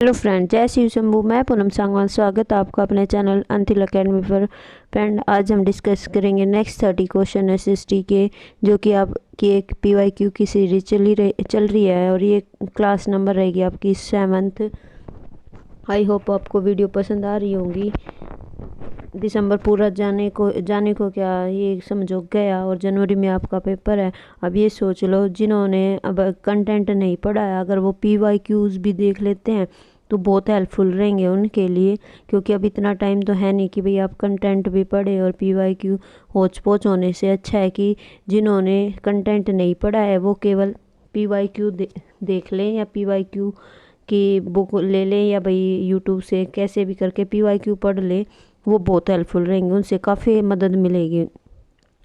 Hello friend, जय शिव शंभू। मैं पूनम सांगवान, स्वागत है आपका अपने चैनल अंतिल अकेडमी पर। फ्रेंड, आज हम डिस्कस करेंगे नेक्स्ट 30 क्वेश्चन एसएसटी के, जो कि आपकी एक पीवाईक्यू की सीरीज चल रही है और ये क्लास नंबर रहेगी आपकी 7th। आई होप आपको वीडियो पसंद आ रही होंगी। दिसंबर पूरा जाने को क्या ये समझो गया और जनवरी में आपका पेपर है। अब ये सोच लो, जिन्होंने अब कंटेंट नहीं पढ़ा है, अगर वो पीवाईक्यूज भी देख लेते हैं तो बहुत हेल्पफुल रहेंगे उनके लिए, क्योंकि अब इतना टाइम तो है नहीं कि भाई आप कंटेंट भी पढ़े और पीवाईक्यू होच पोच होने से अच्छा है कि जिन्होंने कंटेंट नहीं पढ़ा है वो केवल पीवाईक्यू देख लें या पीवाईक्यू की बुक ले लें या भाई यूट्यूब से कैसे भी करके पीवाईक्यू पढ़ लें। वो बहुत हेल्पफुल रहेंगे, उनसे काफ़ी मदद मिलेगी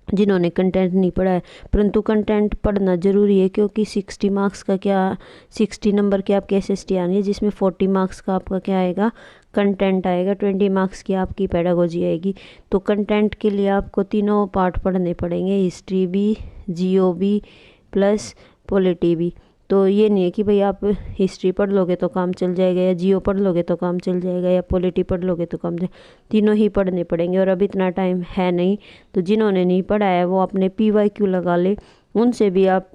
जिन्होंने कंटेंट नहीं पढ़ा है। परंतु कंटेंट पढ़ना ज़रूरी है, क्योंकि 60 मार्क्स का क्या 60 नंबर की आपकी एसएसटी आनी है, जिसमें 40 मार्क्स का आपका क्या आएगा, कंटेंट आएगा। 20 मार्क्स की आपकी पेडागोजी आएगी। तो कंटेंट के लिए आपको तीनों पार्ट पढ़ने पड़ेंगे, हिस्ट्री भी, जियो भी प्लस पॉलिटी भी। तो ये नहीं है कि भाई आप हिस्ट्री पढ़ लोगे तो काम चल जाएगा, या जियो पढ़ लोगे तो काम चल जाएगा, या पॉलिटी पढ़ लोगे तो काम तीनों ही पढ़ने पड़ेंगे। और अब इतना टाइम है नहीं, तो जिन्होंने नहीं पढ़ा है वो अपने पीवाईक्यू लगा ले, उनसे भी आप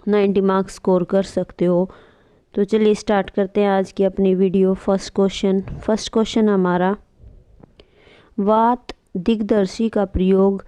90 मार्क्स स्कोर कर सकते हो। तो चलिए स्टार्ट करते हैं आज की अपनी वीडियो। फर्स्ट क्वेश्चन हमारा, वात दिग्दर्शी का प्रयोग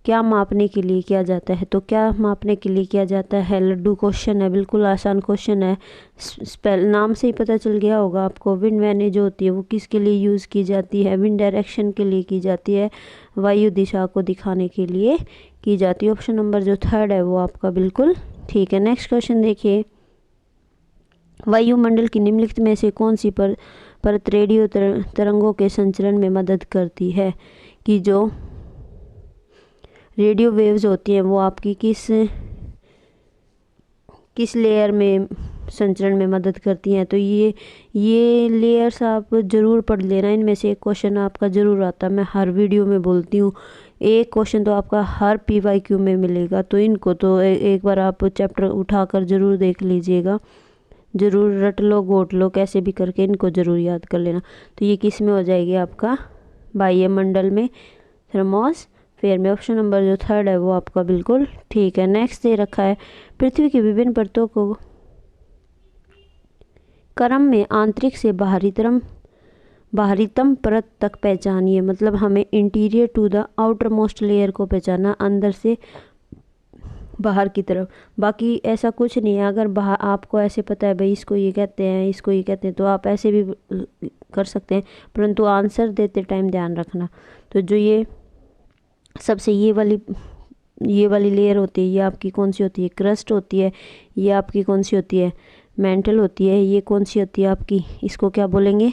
क्या मापने के लिए किया जाता है? तो क्या मापने के लिए किया जाता है? लड्डू क्वेश्चन है, बिल्कुल आसान क्वेश्चन है। स्पेल नाम से ही पता चल गया होगा आपको। विंड वैने जो होती है वो किसके लिए यूज़ की जाती है? विंड डायरेक्शन के लिए की जाती है, वायु दिशा को दिखाने के लिए की जाती है। ऑप्शन नंबर जो 3rd है वो आपका बिल्कुल ठीक है। नेक्स्ट क्वेश्चन देखिए, वायुमंडल की निम्नलिखित में से कौन सी परत रेडियो तरंगों के संचरण में मदद करती है? कि जो रेडियो वेव्स होती हैं वो आपकी किस लेयर में संचरण में मदद करती हैं? तो ये लेयर्स आप ज़रूर पढ़ लेना। इनमें से एक क्वेश्चन आपका ज़रूर आता है, मैं हर वीडियो में बोलती हूँ। एक क्वेश्चन तो आपका हर पीवाईक्यू में मिलेगा, तो इनको तो एक बार आप चैप्टर उठाकर ज़रूर देख लीजिएगा। ज़रूर रट लो, गोट लो, कैसे भी करके इनको ज़रूर याद कर लेना। तो ये किस में हो जाएगी आपका, वायुमंडल में, थर्मोस फेयर में। ऑप्शन नंबर जो 3rd है वो आपका बिल्कुल ठीक है। नेक्स्ट दे रखा है, पृथ्वी की विभिन्न परतों को क्रम में आंतरिक से बाहरीतम परत तक पहचानिए। मतलब हमें interior to the outermost layer को पहचाना, अंदर से बाहर की तरफ। बाकी ऐसा कुछ नहीं है। अगर बाहर आपको ऐसे पता है भाई इसको ये कहते हैं, इसको ये कहते हैं, तो आप ऐसे भी कर सकते हैं, परंतु आंसर देते टाइम ध्यान रखना। तो जो ये सबसे ये वाली लेयर होती है, ये आपकी कौन सी होती है? क्रस्ट होती है। ये आपकी कौन सी होती है? मेंटल होती है। ये कौन सी होती है आपकी, इसको क्या बोलेंगे?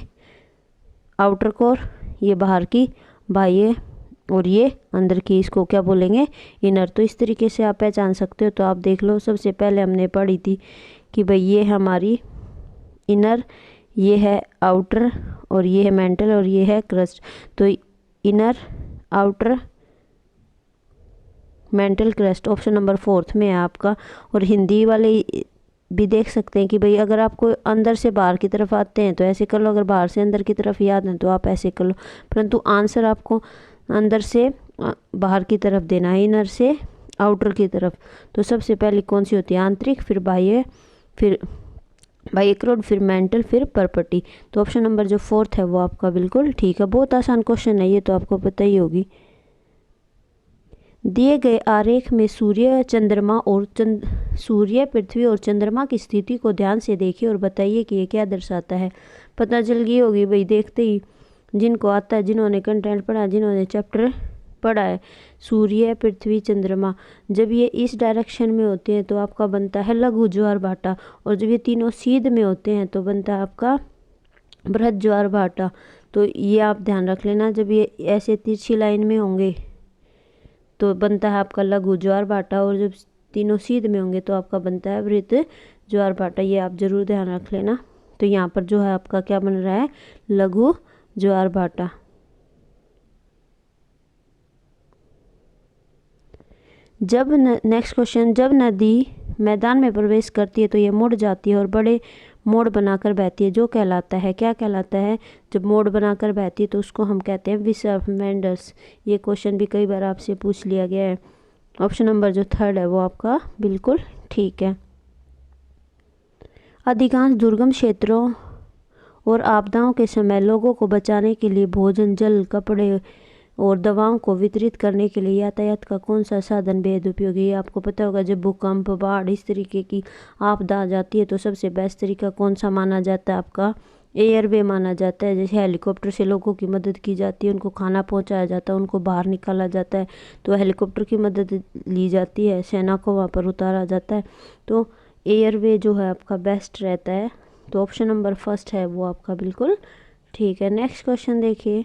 Outer core. ये बाहर की बाह्य, और ये अंदर की, इसको क्या बोलेंगे? इनर। तो इस तरीके से आप पहचान सकते हो। तो आप देख लो, सबसे पहले हमने पढ़ी थी कि भाई ये हमारी इनर, ये है आउटर, और ये है मेंटल, और ये है क्रस्ट। तो inner, outer, mental, crust option number 4th में है आपका। और हिंदी वाले भी देख सकते हैं कि भाई अगर आपको अंदर से बाहर की तरफ आते हैं तो ऐसे कर लो, अगर बाहर से अंदर की तरफ याद है तो आप ऐसे कर लो, परंतु आंसर आपको अंदर से बाहर की तरफ देना है, इनर से आउटर की तरफ। तो सबसे पहले कौन सी होती है? आंतरिक, फिर बाह्य, फिर बाह्यक्रोड, फिर मेंटल, फिर परपटी। तो ऑप्शन नंबर जो 4th है वो आपका बिल्कुल ठीक है। बहुत आसान क्वेश्चन है ये, तो आपको पता ही होगी। दिए गए आरेख में सूर्य, पृथ्वी और चंद्रमा की स्थिति को ध्यान से देखिए और बताइए कि ये क्या दर्शाता है। पता चल गई होगी भाई, देखते ही जिनको आता है, जिन्होंने कंटेंट पढ़ा, जिन्होंने चैप्टर पढ़ा है। सूर्य, पृथ्वी, चंद्रमा जब ये इस डायरेक्शन में होते हैं तो आपका बनता है लघु ज्वार भाटा, और जब ये तीनों सीध में होते हैं तो बनता है आपका बृहद ज्वार भाटा। तो ये आप ध्यान रख लेना, जब ये ऐसे तिरछी लाइन में होंगे तो बनता है आपका लघु ज्वार भाटा, और जब तीनों सीध में होंगे तो आपका बनता है वृत्त ज्वार भाटा। ये आप जरूर ध्यान रख लेना। तो यहाँ पर जो है आपका क्या बन रहा है? लघु ज्वार भाटा। नेक्स्ट क्वेश्चन, जब नदी मैदान में प्रवेश करती है तो ये मुड़ जाती है और बड़े मोड़ बनाकर बहती है, जो कहलाता है, क्या कहलाता है? जब मोड़ बनाकर बहती है तो उसको हम कहते हैं विसर्फ मेंडर्स। ये क्वेश्चन भी कई बार आपसे पूछ लिया गया है। ऑप्शन नंबर जो 3 है वो आपका बिल्कुल ठीक है। अधिकांश दुर्गम क्षेत्रों और आपदाओं के समय लोगों को बचाने के लिए भोजन, जल, कपड़े और दवाओं को वितरित करने के लिए यातायात का कौन सा साधन बेहद उपयोगी है? आपको पता होगा जब भूकंप, बाढ़ इस तरीके की आपदा आ जाती है तो सबसे बेस्ट तरीका कौन सा माना जाता है? आपका एयरवे माना जाता है। जैसे हेलीकॉप्टर से लोगों की मदद की जाती है, उनको खाना पहुंचाया जाता है, उनको बाहर निकाला जाता है, तो हेलीकॉप्टर की मदद ली जाती है, सेना को वहाँ पर उतारा जाता है। तो एयरवे जो है आपका बेस्ट रहता है। तो ऑप्शन नंबर 1 है वो आपका बिल्कुल ठीक है। नेक्स्ट क्वेश्चन देखिए।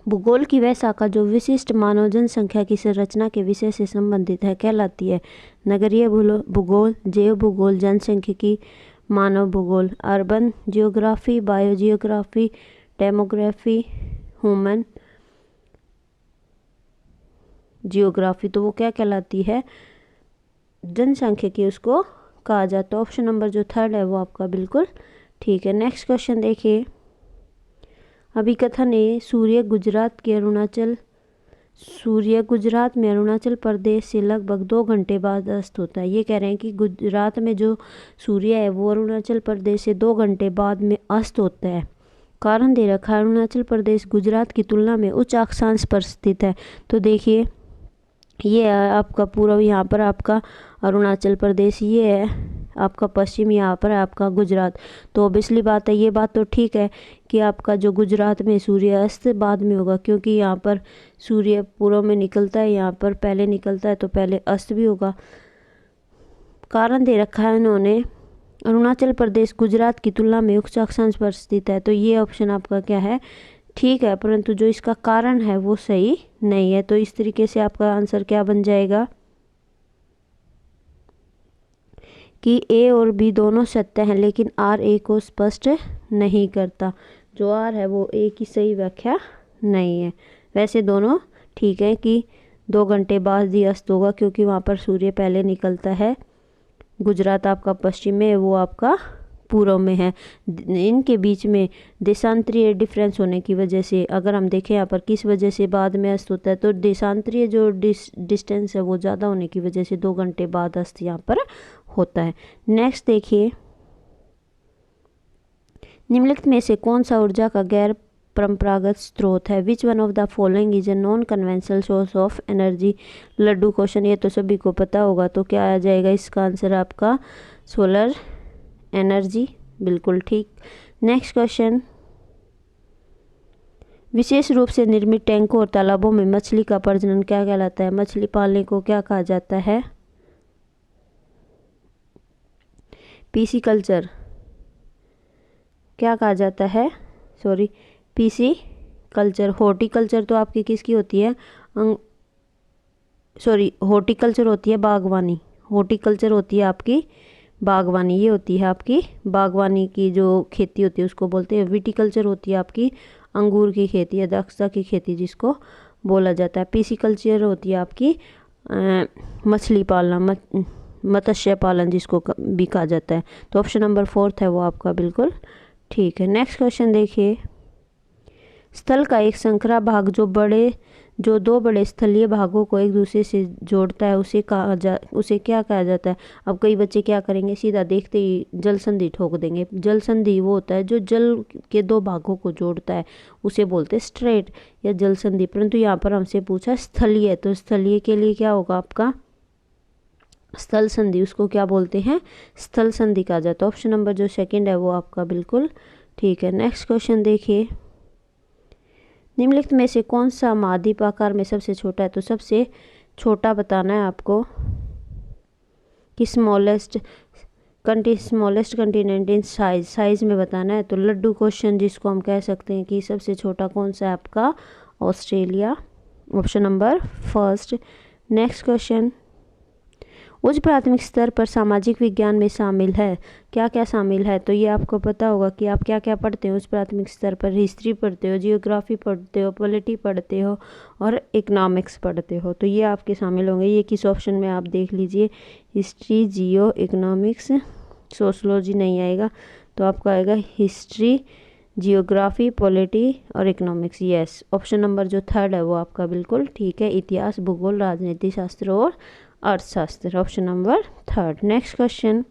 भूगोल की वह शाखा जो विशिष्ट मानव जनसंख्या की संरचना के विषय से संबंधित है कहलाती है? नगरीय भूगोल, जैव भूगोल, जनसंख्यिकी, मानव भूगोल, urban geography, bio geography, demography, human geography. तो वो क्या कहलाती है? जनसंख्यिकी उसको कहा जाता है। ऑप्शन नंबर जो 3 है वो आपका बिल्कुल ठीक है। नेक्स्ट क्वेश्चन देखिए। अभिकथन है सूर्य गुजरात में अरुणाचल प्रदेश से लगभग 2 घंटे बाद अस्त होता है। ये कह रहे हैं कि गुजरात में जो सूर्य है वो अरुणाचल प्रदेश से 2 घंटे बाद में अस्त होता है। कारण दे रखा है अरुणाचल प्रदेश गुजरात की तुलना में उच्च अक्षांश पर स्थित है। तो देखिए ये है आपका पूर्व, यहाँ पर आपका अरुणाचल प्रदेश, ये है आपका पश्चिम, यहाँ पर आपका गुजरात। तो ऑब्वियसली बात है, ये बात तो ठीक है कि आपका जो गुजरात में सूर्यास्त बाद में होगा, क्योंकि यहाँ पर सूर्य पूर्व में निकलता है, यहाँ पर पहले निकलता है, तो पहले अस्त भी होगा। कारण दे रखा है इन्होंने अरुणाचल प्रदेश गुजरात की तुलना में उच्च अक्षांश पर स्थित है। तो ये ऑप्शन आपका क्या है? ठीक है, परंतु जो इसका कारण है वो सही नहीं है। तो इस तरीके से आपका आंसर क्या बन जाएगा कि ए और बी दोनों सत्य हैं, लेकिन आर ए को स्पष्ट नहीं करता। जो आर है वो ए की सही व्याख्या नहीं है। वैसे दोनों ठीक है कि 2 घंटे बाद ही अस्त होगा, क्योंकि वहाँ पर सूर्य पहले निकलता है। गुजरात आपका पश्चिम में, वो आपका पूर्व में है। इनके बीच में देशांतरीय डिफरेंस होने की वजह से, अगर हम देखें यहाँ पर किस वजह से बाद में अस्त होता है, तो देशांतरीय जो डिस्टेंस है वो ज़्यादा होने की वजह से 2 घंटे बाद अस्त यहाँ पर होता है। नेक्स्ट देखिए। निम्नलिखित में से कौन सा ऊर्जा का गैर परंपरागत स्रोत है? Which one of the following is a non conventional source of energy? लड्डू क्वेश्चन, ये तो सभी को पता होगा। तो क्या आ जाएगा इसका आंसर आपका? सोलर एनर्जी, बिल्कुल ठीक। Next question. विशेष रूप से निर्मित टैंकों और तालाबों में मछली का प्रजनन क्या कहलाता है? मछली पालने को क्या कहा जाता है? पीसी कल्चर क्या कहा जाता है? PC culture. हॉर्टिकल्चर तो आपकी किसकी होती है? हॉर्टिकल्चर होती है बागवानी। हॉर्टिकल्चर होती है आपकी बागवानी, ये होती है आपकी बागवानी की जो खेती होती है उसको बोलते हैं। विटिकल्चर होती है आपकी अंगूर की खेती या द्राक्षा की खेती जिसको बोला जाता है। पीसीकल्चर होती है आपकी मछली पालना, मत्स्य पालन जिसको भी कहा जाता है। तो ऑप्शन नंबर 4 है वो आपका बिल्कुल ठीक है। नेक्स्ट क्वेश्चन देखिए। स्थल का एक संकरा भाग जो 2 बड़े स्थलीय भागों को एक दूसरे से जोड़ता है उसे क्या कहा जाता है? अब कई बच्चे क्या करेंगे, सीधा देखते ही जल संधि ठोक देंगे। जल संधि वो होता है जो जल के 2 भागों को जोड़ता है, उसे बोलते हैं स्ट्रेट या जल संधि। परंतु यहाँ पर हमसे पूछा स्थलीय, तो स्थलीय के लिए क्या होगा आपका? स्थल संधि, उसको क्या बोलते हैं? स्थल संधि कहा जाता है। ऑप्शन नंबर जो 2 है वो आपका बिल्कुल ठीक है। नेक्स्ट क्वेश्चन देखिए। निम्नलिखित में से कौन सा महाद्वीप आकार में सबसे छोटा है? तो सबसे छोटा बताना है आपको कि स्मॉलेस्ट कंटिनेंट इन साइज में बताना है। तो लड्डू क्वेश्चन जिसको हम कह सकते हैं कि सबसे छोटा कौन सा है आपका? Australia, option number 1। Next question. उच्च प्राथमिक स्तर पर सामाजिक विज्ञान में शामिल है, क्या क्या शामिल है? तो ये आपको पता होगा कि आप क्या क्या पढ़ते हो उच्च प्राथमिक स्तर पर। हिस्ट्री पढ़ते हो, जियोग्राफी पढ़ते हो, पॉलिटी पढ़ते हो और इकोनॉमिक्स पढ़ते हो। तो ये आपके शामिल होंगे। ये किस ऑप्शन में आप देख लीजिए, हिस्ट्री, जियो, इकोनॉमिक्स सोशलॉजी नहीं आएगा, तो आपका आएगा हिस्ट्री, जियोग्राफी, पॉलिटी और इकोनॉमिक्स। यस, ऑप्शन नंबर जो थर्ड है वो आपका बिल्कुल ठीक है, इतिहास, भूगोल, राजनीति शास्त्र और अर्थशास्त्र, option number third. Next question,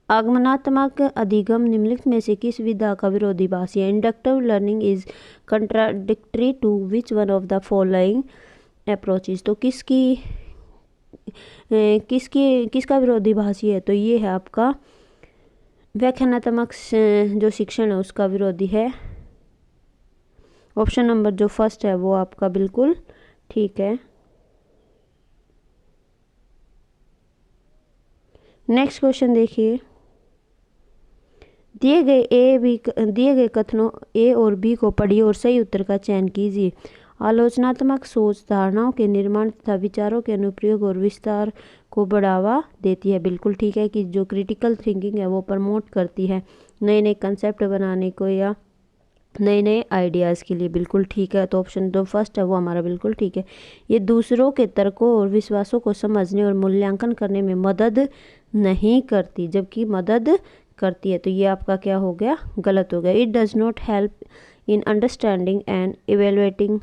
आगमनात्मक अधिगम निम्नलिखित में से किस विधा का विरोधाभासी है? Inductive learning is contradictory to which one of the following approaches? तो किसका विरोधाभासी है? तो ये है आपका व्याख्यानात्मक जो शिक्षण है उसका विरोधी है, ऑप्शन नंबर जो फर्स्ट है वो आपका बिल्कुल ठीक है। नेक्स्ट क्वेश्चन देखिए, दिए गए कथनों ए और बी को पढ़िए और सही उत्तर का चयन कीजिए। आलोचनात्मक सोच धारणाओं के निर्माण तथा विचारों के अनुप्रयोग और विस्तार को बढ़ावा देती है, बिल्कुल ठीक है कि जो क्रिटिकल थिंकिंग है वो प्रमोट करती है नए नए कंसेप्ट बनाने को या नए नए आइडियाज़ के लिए, बिल्कुल ठीक है। तो ऑप्शन जो फर्स्ट है वो हमारा बिल्कुल ठीक है। ये दूसरों के तर्कों और विश्वासों को समझने और मूल्यांकन करने में मदद नहीं करती, जबकि मदद करती है, तो ये आपका क्या हो गया? गलत हो गया। It does not help in understanding and evaluating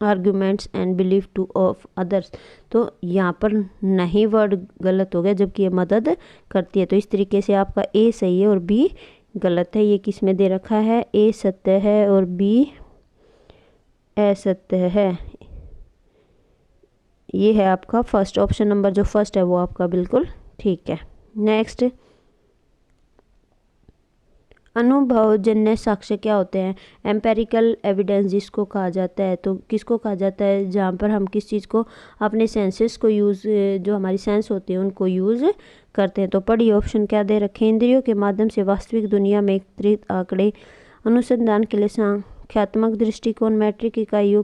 arguments and belief two of others, तो यहाँ पर नहीं वर्ड गलत हो गया, जबकि ये मदद करती है। तो इस तरीके से आपका ए सही है और बी गलत है। ये किस में दे रखा है? ए सत्य है और बी असत्य है। ये है आपका फर्स्ट, ऑप्शन नंबर जो फर्स्ट है वो आपका बिल्कुल ठीक है। नेक्स्ट, अनुभवजन्य साक्ष्य क्या होते हैं? एम्पेरिकल एविडेंस जिसको कहा जाता है, तो किसको कहा जाता है? जहाँ पर हम किस चीज़ को अपने सेंसेस को यूज़, जो हमारी सेंस होती है उनको यूज़ करते हैं। तो पढ़िए ऑप्शन क्या दे रखे हैं? इंद्रियों के माध्यम से वास्तविक दुनिया में एकत्रित आंकड़े, अनुसंधान के लिए संख्यात्मक दृष्टिकोण, मैट्रिक इकाइयों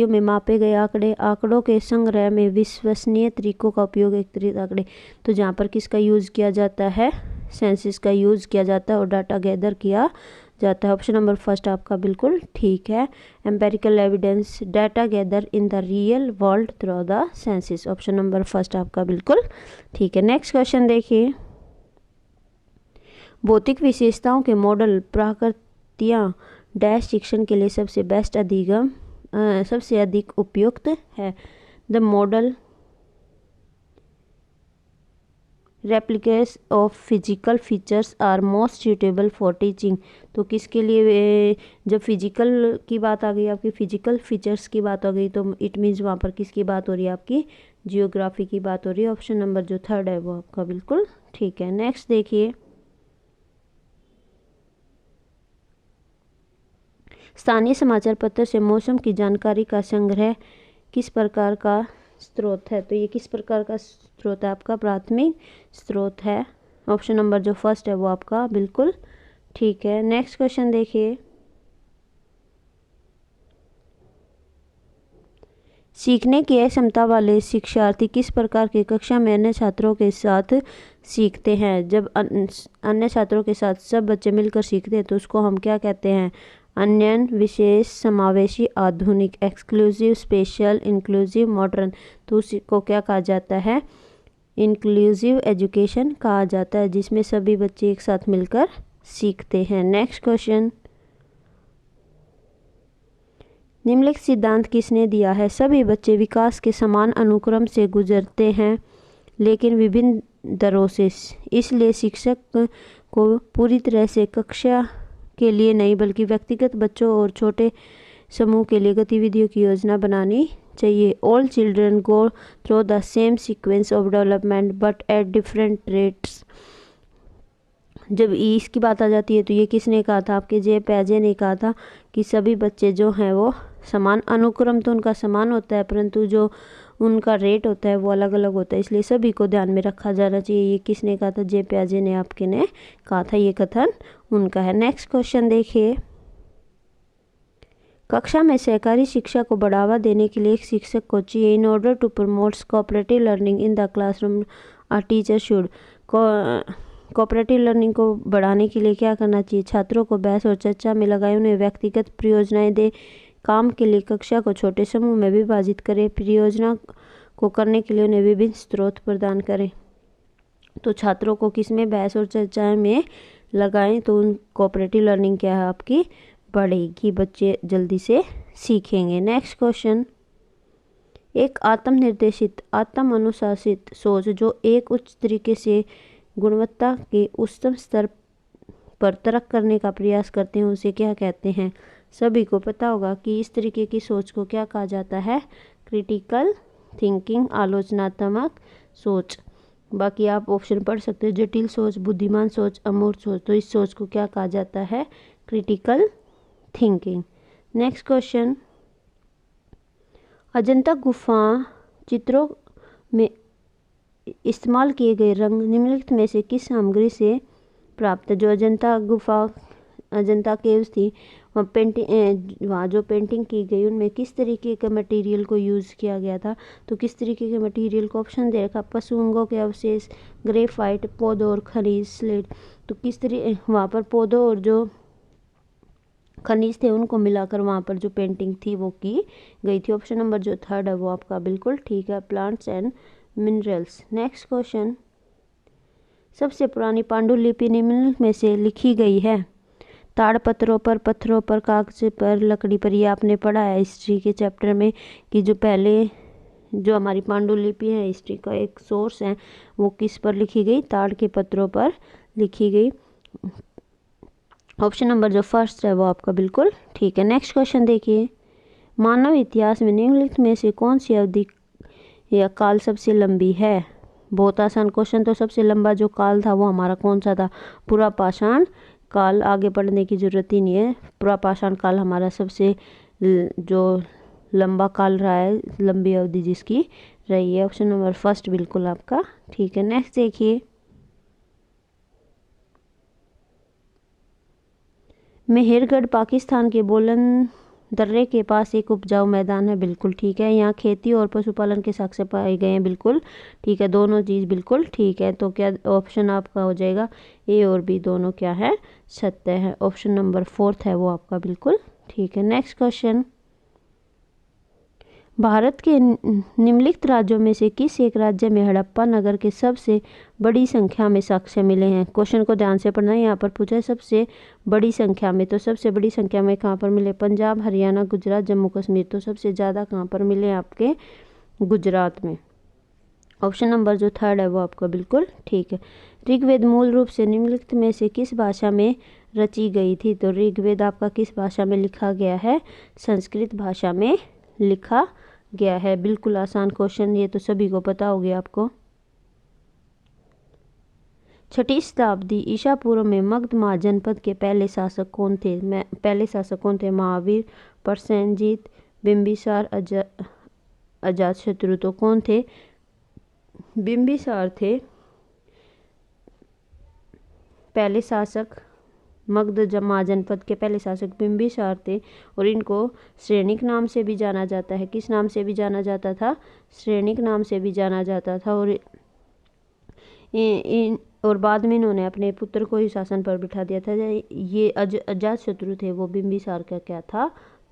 में मापे गए आंकड़े, आंकड़ों के संग्रह में विश्वसनीय तरीकों का उपयोग, एकत्रित आंकड़े। तो जहाँ पर किसका यूज़ किया जाता है? सेंसिस का यूज़ किया जाता है और डाटा गैदर किया जाता है। ऑप्शन नंबर फर्स्ट आपका बिल्कुल ठीक है। Empirical evidence, data gather in the real world through the senses, option number first आपका बिल्कुल ठीक है। नेक्स्ट क्वेश्चन देखिए, भौतिक विशेषताओं के मॉडल प्रकृतियाँ डैश शिक्षण के लिए सबसे बेस्ट अधिगम सबसे अधिक उपयुक्त है? The model replicates of physical features are most suitable for teaching. तो किसके लिए? जब फिजिकल की बात आ गई, आपकी फिजिकल फीचर्स की बात आ गई, तो इट मीन्स वहाँ पर किसकी बात हो रही है? आपकी जियोग्राफी की बात हो रही है। ऑप्शन नंबर जो थर्ड है वो आपका बिल्कुल ठीक है। नेक्स्ट देखिए, स्थानीय समाचार पत्र से मौसम की जानकारी का संग्रह किस प्रकार का स्रोत है? तो ये किस प्रकार का स्रोत है? आपका प्राथमिक स्रोत है। ऑप्शन नंबर जो फर्स्ट है वो आपका बिल्कुल ठीक है। नेक्स्ट क्वेश्चन देखिए, सीखने की अक्षमता वाले शिक्षार्थी किस प्रकार की कक्षा में अन्य छात्रों के साथ सीखते हैं? जब अन्य छात्रों के साथ सब बच्चे मिलकर सीखते हैं तो उसको हम क्या कहते हैं? अन्यन, विशेष, समावेशी, आधुनिक, एक्सक्लूसिव, स्पेशल, इंक्लूसिव, मॉडर्न। तो उसको क्या कहा जाता है? इंक्लूसिव एजुकेशन कहा जाता है, जिसमें सभी बच्चे एक साथ मिलकर सीखते हैं। नेक्स्ट क्वेश्चन, निम्नलिखित सिद्धांत किसने दिया है? सभी बच्चे विकास के समान अनुक्रम से गुजरते हैं लेकिन विभिन्न दरों से, इसलिए शिक्षक को पूरी तरह से कक्षा के लिए नहीं बल्कि व्यक्तिगत बच्चों और छोटे समूह के लिए गतिविधियों की योजना बनानी चाहिए। All children go through the same sequence of development but at different rates. जब इसकी बात आ जाती है तो ये किसने कहा था? आपके जे पैजे ने कहा था कि सभी बच्चे जो हैं वो समान, अनुक्रम तो उनका समान होता है परंतु जो उनका रेट होता है वो अलग अलग होता है, इसलिए सभी को ध्यान में रखा जाना चाहिए। ये किसने कहा था? जे प्याजे ने आपके ने कहा था, ये कथन उनका है। नेक्स्ट क्वेश्चन देखिए, कक्षा में सहकारी शिक्षा को बढ़ावा देने के लिए एक शिक्षक को चाहिए। In order to promote cooperative learning in the classroom a teacher should. Cooperative learning को बढ़ाने के लिए क्या करना चाहिए? छात्रों को बहस और चर्चा में लगाए, उन्हें व्यक्तिगत परियोजनाएं दे, काम के लिए कक्षा को छोटे समूह में विभाजित करें, परियोजना को करने के लिए उन्हें विभिन्न स्रोत प्रदान करें। तो छात्रों को किसमें बहस और चर्चा में लगाएं तो उन कोऑपरेटिव लर्निंग क्या है आपकी बढ़ेगी, बच्चे जल्दी से सीखेंगे। नेक्स्ट क्वेश्चन, एक आत्मनिर्देशित आत्म अनुशासित सोच जो एक उच्च तरीके से गुणवत्ता के उच्चतम स्तर पर तरक्क करने का प्रयास करते हैं उसे क्या कहते हैं। सभी को पता होगा कि इस तरीके की सोच को क्या कहा जाता है, क्रिटिकल थिंकिंग, आलोचनात्मक सोच। बाकी आप ऑप्शन पढ़ सकते हो, जटिल सोच, बुद्धिमान सोच, अमूर्त सोच। तो इस सोच को क्या कहा जाता है, critical thinking. Next question, Ajanta गुफा चित्रों में इस्तेमाल किए गए रंग निम्नलिखित में से किस सामग्री से प्राप्त है। जो अजंता केव्स थी वहाँ जो पेंटिंग की गई उनमें किस तरीके के मटेरियल को यूज़ किया गया था। तो किस तरीके के मटेरियल को ऑप्शन दे रखा, पशु अंगों के अवशेष, ग्रेफाइट, पौधों और खनिज, स्लेट। तो किस तरीके वहाँ पर पौधों और जो खनिज थे उनको मिलाकर वहाँ पर जो पेंटिंग थी वो की गई थी। ऑप्शन नंबर जो थर्ड है वो आपका बिल्कुल ठीक है, plants and minerals. Next question, सबसे पुरानी पांडुलिपि निम्नलिखित में से लिखी गई है। ताड़पत्रों पर, पत्थरों पर, कागज पर, लकड़ी पर। ये आपने पढ़ा है हिस्ट्री के चैप्टर में कि जो हमारी पांडुलिपि है हिस्ट्री का एक सोर्स है वो किस पर लिखी गई, ताड़ के पत्रों पर लिखी गई। ऑप्शन नंबर जो फर्स्ट है वो आपका बिल्कुल ठीक है। नेक्स्ट क्वेश्चन देखिए, मानव इतिहास में निम्नलिखित में से कौन सी अवधि या काल सबसे लंबी है। बहुत आसान क्वेश्चन। तो सबसे लंबा जो काल था वो हमारा कौन सा था, पुरापाषाण काल। आगे पढ़ने की जरूरत ही नहीं है, पुरापाषाण काल हमारा सबसे जो लंबा काल रहा है, लंबी अवधि जिसकी रही है। ऑप्शन नंबर फर्स्ट बिल्कुल आपका ठीक है। नेक्स्ट देखिए, मेहरगढ़ पाकिस्तान के बोलन दर्रे के पास एक उपजाऊ मैदान है, बिल्कुल ठीक है। यहाँ खेती और पशुपालन के साक्ष्य पाए गए हैं, बिल्कुल ठीक है। दोनों चीज़ बिल्कुल ठीक है। तो क्या ऑप्शन आपका हो जाएगा, ए और बी दोनों क्या है, सत्य है। ऑप्शन नंबर फोर्थ है वो आपका बिल्कुल ठीक है। नेक्स्ट क्वेश्चन, भारत के निम्नलिखित राज्यों में से किस एक राज्य में हड़प्पा नगर के सबसे बड़ी संख्या में साक्ष्य मिले हैं। क्वेश्चन को ध्यान से पढ़ना है, यहाँ पर पूछा है सबसे बड़ी संख्या में। तो सबसे बड़ी संख्या में कहाँ पर मिले, पंजाब, हरियाणा, गुजरात, जम्मू कश्मीर। तो सबसे ज़्यादा कहाँ पर मिले आपके, गुजरात में। ऑप्शन नंबर जो थर्ड है वो आपका बिल्कुल ठीक है। ऋग्वेद मूल रूप से निम्नलिखित में से किस भाषा में रची गई थी। तो ऋग्वेद आपका किस भाषा में लिखा गया है, संस्कृत भाषा में लिखा गया है। बिल्कुल आसान क्वेश्चन, ये तो सभी को पता हो गया आपको। 6ठी शताब्दी ईसा पूर्व में मगध महाजनपद के पहले शासक कौन थे। महावीर, प्रसेनजीत, बिंबिसार, अजातशत्रु। तो कौन थे, बिंबिसार थे पहले शासक। मगध महाजनपद के पहले शासक बिंबिसार थे और इनको श्रेणिक नाम से भी जाना जाता है। किस नाम से भी जाना जाता था, श्रेणिक नाम से भी जाना जाता था। और बाद में इन्होंने अपने पुत्र को ही शासन पर बिठा दिया था। ये अजातशत्रु थे वो बिंबिसार का क्या था,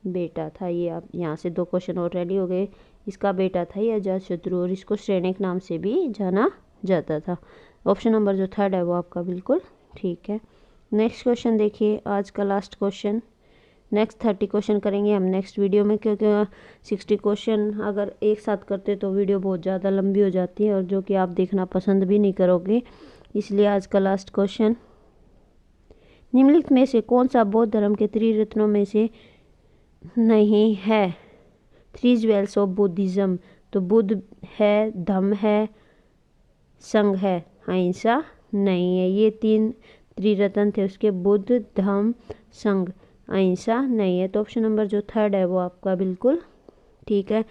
बेटा था। ये आप यहाँ से 2 क्वेश्चन और रेडी हो गए। इसका बेटा था ये अजातशत्रु और इसको श्रेणिक नाम से भी जाना जाता था। ऑप्शन नंबर जो थर्ड है वो आपका बिल्कुल ठीक है। नेक्स्ट क्वेश्चन देखिए, आज का लास्ट क्वेश्चन। नेक्स्ट 30 क्वेश्चन करेंगे हम नेक्स्ट वीडियो में, क्योंकि 60 क्वेश्चन अगर एक साथ करते तो वीडियो बहुत ज़्यादा लंबी हो जाती है और जो कि आप देखना पसंद भी नहीं करोगे। इसलिए आज का लास्ट क्वेश्चन, निम्नलिखित में से कौन सा बौद्ध धर्म के त्रिरत्नों में से नहीं है, 3 ज्वेल्स ऑफ बुद्धिज्म। तो बुद्ध है, धम्म है, संघ है, अहिंसा नहीं है। ये 3 त्रिरत्न थे उसके, बुद्ध, धम्म, संघ, अहिंसा नहीं है। तो ऑप्शन नंबर जो थर्ड है वो आपका बिल्कुल ठीक है।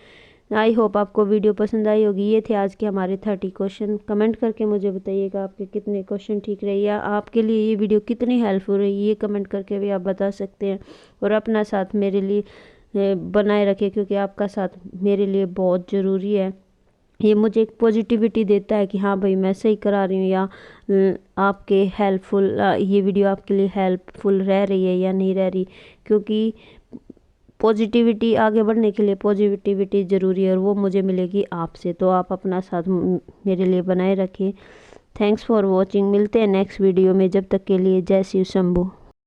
आई होप आपको वीडियो पसंद आई होगी। ये थे आज के हमारे 30 क्वेश्चन। कमेंट करके मुझे बताइएगा आपके कितने क्वेश्चन ठीक रहे या आपके लिए ये वीडियो कितनी हेल्पफुल रही, ये कमेंट करके भी आप बता सकते हैं। और अपना साथ मेरे लिए बनाए रखें, क्योंकि आपका साथ मेरे लिए बहुत ज़रूरी है। ये मुझे एक पॉजिटिविटी देता है कि हाँ भाई मैं सही करा रही हूँ या आपके हेल्पफुल ये वीडियो आपके लिए हेल्पफुल रह रही है या नहीं रह रही। क्योंकि पॉजिटिविटी, आगे बढ़ने के लिए पॉजिटिविटी ज़रूरी है और वो मुझे मिलेगी आपसे। तो आप अपना साथ मेरे लिए बनाए रखिए। Thanks for watching. मिलते हैं नेक्स्ट वीडियो में, जब तक के लिए जय शिव शंभू।